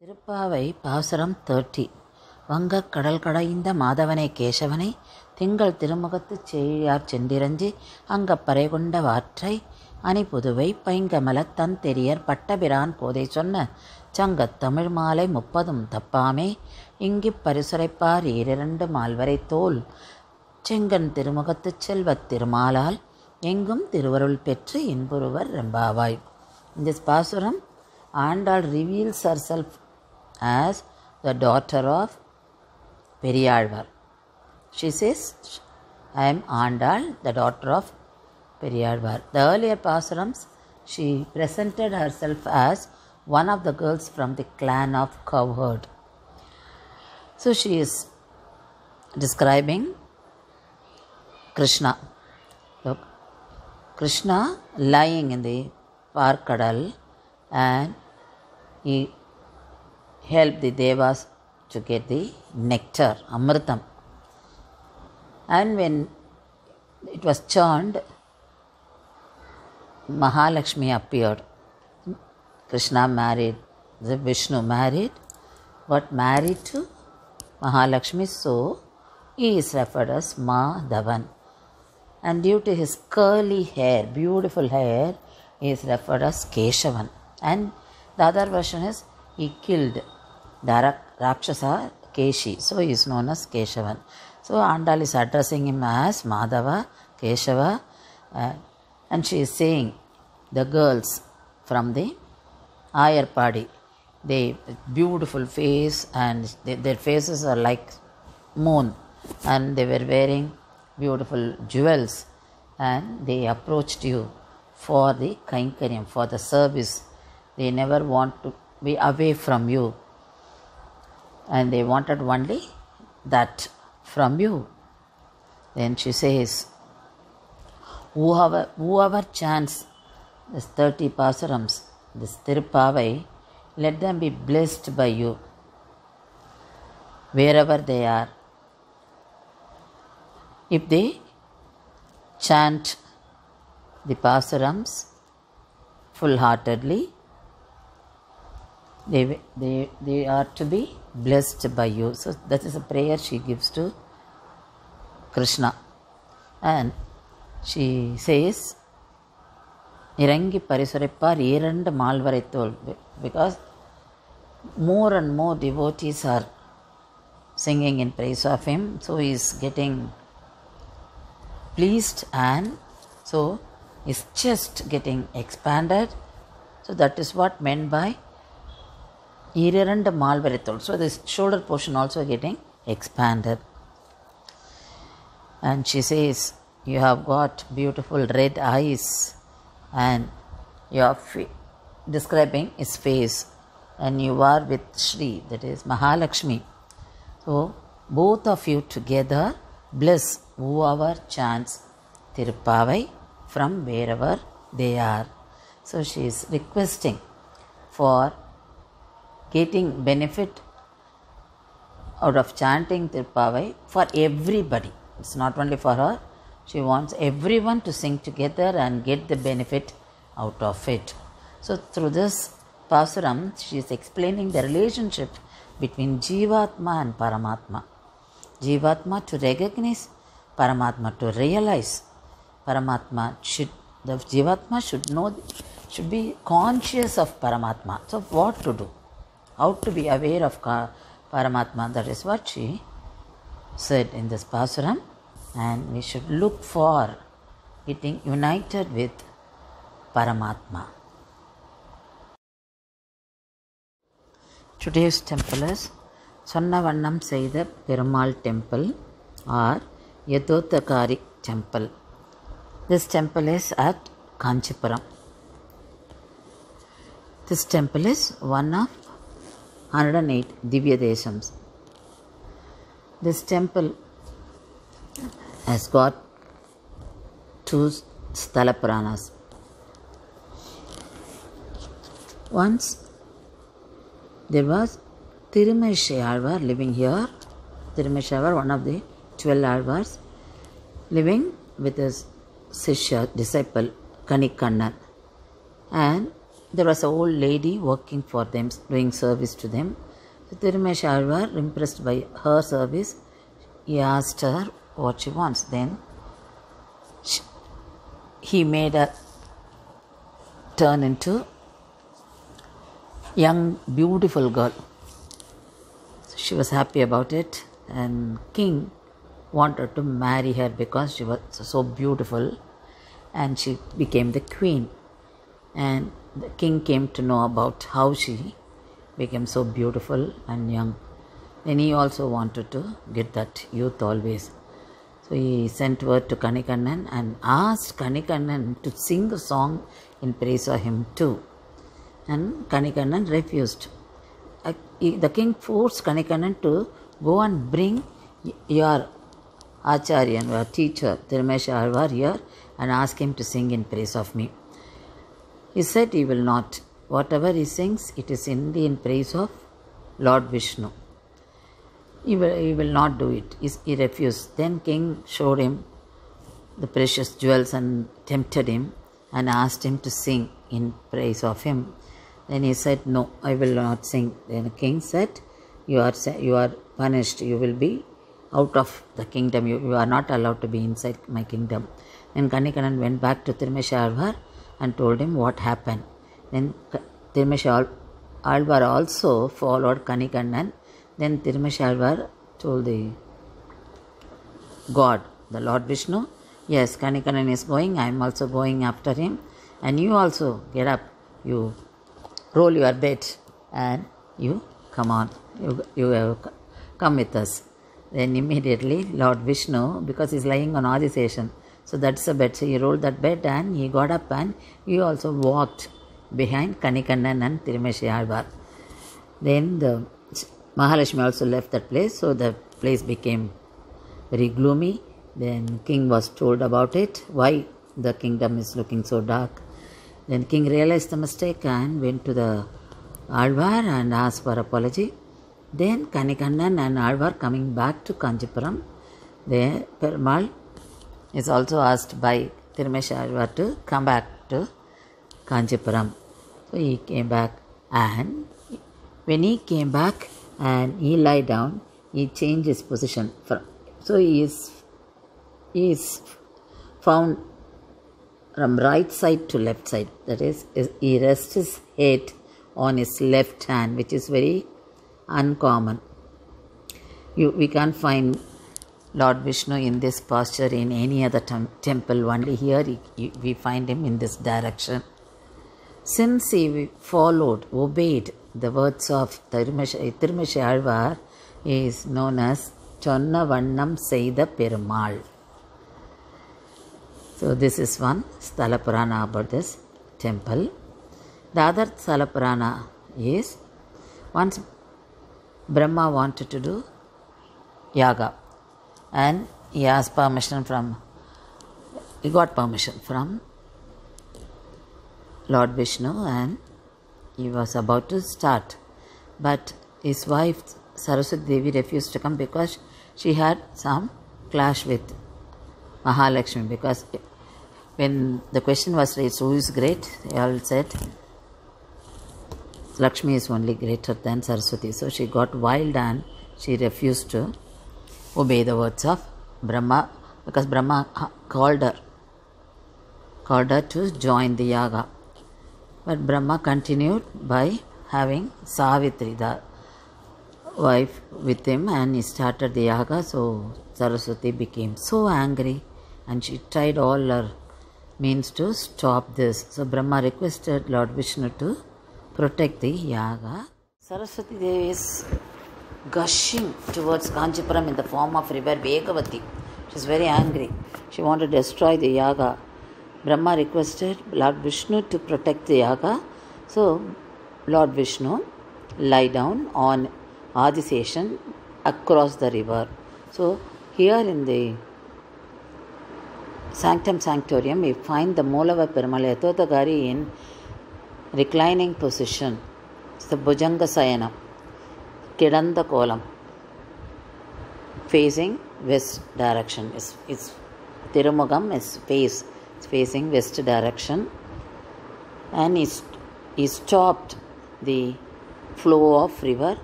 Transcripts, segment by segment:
திருப்பாவை பாசுரம் 30. வங்கக் கடல் கடைந்த மாதவனை கேசவனை திங்கள் திருமுகத்துச் சேயார் சென்றிரஞ்சி அங்கப்பறை கொண்ட வாற்றை அணிபுதுவை பைங்கமலத் தன்தெரியர் பட்டபிரான் கோதை சொன்ன சங்கத் தமிழ் மாலை 30 தப்பாமே இங்கிப் பரிசுரைப்பார் ஈரிரண்டு மால்வரை தோல் செங்கன் திருமுகத்துச் செல்வத் திருமாலால் எங்கும் திருவருள் பெற்று இன்புறுவர் ரெம்பாவாய். In this pasuram, Andal reveals herself as the daughter of Periyalvar. She says, I am Andal, the daughter of Periyalvar. The earlier pasurams, she presented herself as one of the girls from the clan of Cowherd. So she is describing Krishna. Look, Krishna lying in the Parkadal, and he helped the Devas to get the nectar, Amritam. And when it was churned, Mahalakshmi appeared. Krishna married, Vishnu married, got married to Mahalakshmi, so he is referred as Madhavan. And due to his curly hair, beautiful hair, he is referred as Keshavan. And the other version is he killed the Rakshasa Keshi, so he is known as Keshavan. So Andal is addressing him as Madhava, Keshava, and she is saying the girls from the Ayarpadi, they beautiful face, and their faces are like moon, and they were wearing beautiful jewels, and they approached you for the Kainkaryam, for the service. They never want to be away from you, and they wanted only that from you. Then she says, whoever chants this 30 pasurams, this Tirupavai, let them be blessed by you wherever they are. If they chant the pasurams full-heartedly, they are to be blessed by you. So that is a prayer she gives to Krishna. And she says, Irangi Parisurappar Irand Malvaritol, because more and more devotees are singing in praise of him, so he is getting pleased, and so his chest getting expanded. So that is what meant by Irirand Malvarithol. So this shoulder portion also getting expanded. And she says, you have got beautiful red eyes, and you are describing his face, and you are with Shri, that is Mahalakshmi. So both of you together bless whoever chants Tirupavai from wherever they are. So she is requesting for getting benefit out of chanting Tirupavai for everybody. It's not only for her. She wants everyone to sing together and get the benefit out of it. So through this pasuram, she is explaining the relationship between Jivatma and Paramatma. Jivatma to recognize, Paramatma to realize. The Jivatma should be conscious of Paramatma. So what to do? How to be aware of Paramatma? That is what she said in this pasuram. And we should look for getting united with Paramatma. Today's temple is Sonnavannam Seida Perumal Temple or Yadottakari Temple. This temple is at Kanchipuram. This temple is one of 108 Divya Deshams. This temple has got 2 Sthala Puranas. Once there was Tirumezhi Alvar living here. Tirumezhi Alvar, one of the 12 Alvars, living with his Sishya, disciple Kanikannan. And there was an old lady working for them, doing service to them. So Tirumesha Alvar, impressed by her service, he asked her what she wants. Then he made her turn into young, beautiful girl. So she was happy about it, and king wanted to marry her because she was so beautiful, and she became the queen. And the king came to know about how she became so beautiful and young. Then he also wanted to get that youth always. So he sent word to Kanikannan and asked Kanikannan to sing a song in praise of him too. And Kanikannan refused. The king forced Kanikannan to go and bring your Acharya, your teacher, Tirumesha Alvar here, and ask him to sing in praise of me. He said he will not. Whatever he sings, it is only in praise of Lord Vishnu. He will not do it. He refused. Then king showed him the precious jewels and tempted him and asked him to sing in praise of him. Then he said, no, I will not sing. Then the king said, you are punished. You will be out of the kingdom. You are not allowed to be inside my kingdom. Then Kanikannan went back to Tirumesha Alvar and told him what happened. Then Tirumesha Alvar also followed Kanikannan. Then Tirumesha Alvar told the God, the Lord Vishnu, yes, Kanikannan is going, I am also going after him, and you also get up, you roll your bed and you come on, you come with us. Then immediately Lord Vishnu, because he is lying on Adiseshan, so that's the bed, so he rolled that bed and he got up and he also walked behind Kanikannan and Tirumesha Alvar. Then the Mahalakshmi also left that place, so the place became very gloomy. Then king was told about it, why the kingdom is looking so dark. Then king realized the mistake and went to the Alvar and asked for apology. Then Kanikannan and Alvar coming back to Kanchipuram. There Perumal is also asked by Tirumesha Alvar to come back to Kanchipuram. So he came back, and when he came back and he lay down, he changed his position. So he is found from right side to left side. That is, he rests his head on his left hand, which is very uncommon. We can't find Lord Vishnu in this posture in any other temple. Only here we find him in this direction. Since he followed, obeyed the words of Tirumesha Alvar, he is known as Chonna Vannam Seida Perumal. So this is one Sthala Purana about this temple. The other Sthala Purana is, once Brahma wanted to do yaga, and he asked permission he got permission from Lord Vishnu, and he was about to start. But his wife Saraswati Devi refused to come because she had some clash with Mahalakshmi. Because when the question was raised, who is great, they all said Lakshmi is only greater than Saraswati. So she got wild and she refused to obey the words of Brahma, because Brahma called her to join the yaga. But Brahma continued by having Savitri, the wife, with him, and he started the yaga. So Saraswati became so angry and she tried all her means to stop this. So Brahma requested Lord Vishnu to protect the yaga. Saraswati Devi is gushing towards Kanchipuram in the form of river Vegavati. She is very angry. She wanted to destroy the yaga. Brahma requested Lord Vishnu to protect the yaga. So Lord Vishnu lie down on Adiseshan across the river. So here in the Sanctum Sanctorium, we find the Moolava Perumal Yathodagari in reclining position. It's the Bhujanga Sayana, Kidanda Kolam, facing west direction. It's Tirumugam is facing west direction, and his he stopped the flow of river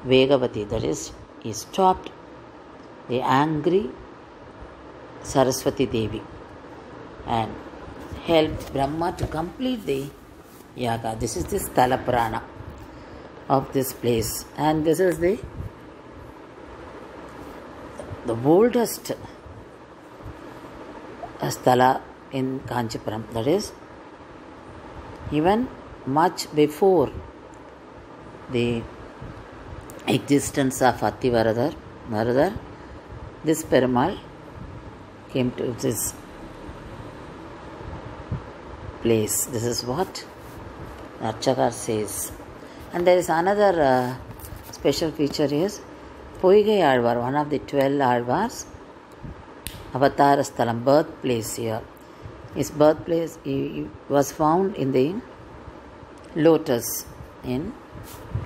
Vegavati. That is, he stopped the angry Saraswati Devi and helped Brahma to complete the yaga. This is the Sthala Purana of this place, and this is the oldest sthala in Kanchipuram. That is, even much before the existence of Attivaradar, this Perumal came to this place. This is what Archakar says. And there is another special feature is Poigai Alvar, one of the 12 Alvars, Avatara Sthalam, birthplace here. His birthplace he was found in the lotus in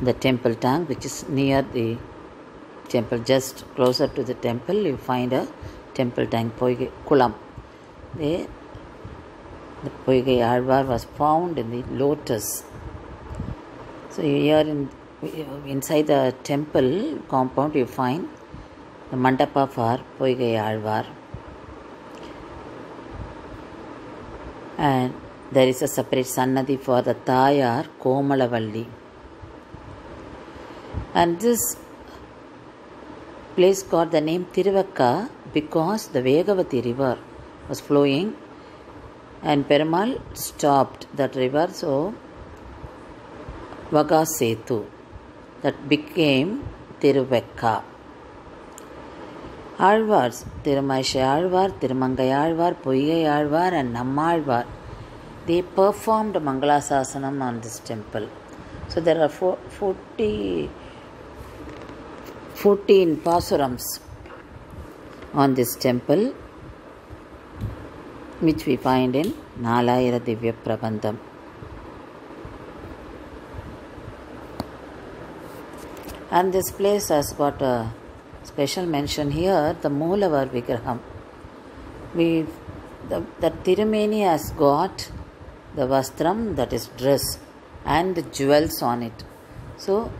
the temple tank, which is near the temple. Just closer to the temple, you find a temple tank, Poigai Kulam. The Poigai Alvar was found in the lotus. So here inside the temple compound, you find the mandapa for Poigai Alvar. And there is a separate Sannadhi for the Tayar Komalavalli. And this place got the name Tiruvakka because the Vegavati river was flowing and Perumal stopped that river, so Vagasetu, that became Tiruvakka. Alvars, Tirumaishi Alvar, Tirumangai Alvar, Poigai Alvar and Nammalvar, they performed Mangalasasanam on this temple. So there are 14 pasurams on this temple, which we find in Nalayira Divya Prabandham. And this place has got a special mention here, the Moolavar Vigraham. The Tirumeni has got the vastram, that is dress, and the jewels on it. So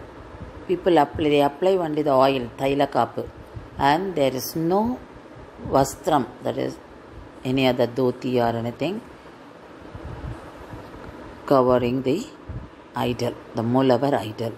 people apply only the oil, Thaila Kapu, and there is no vastram, that is any other dhoti or anything, covering the idol, the Moolavar idol.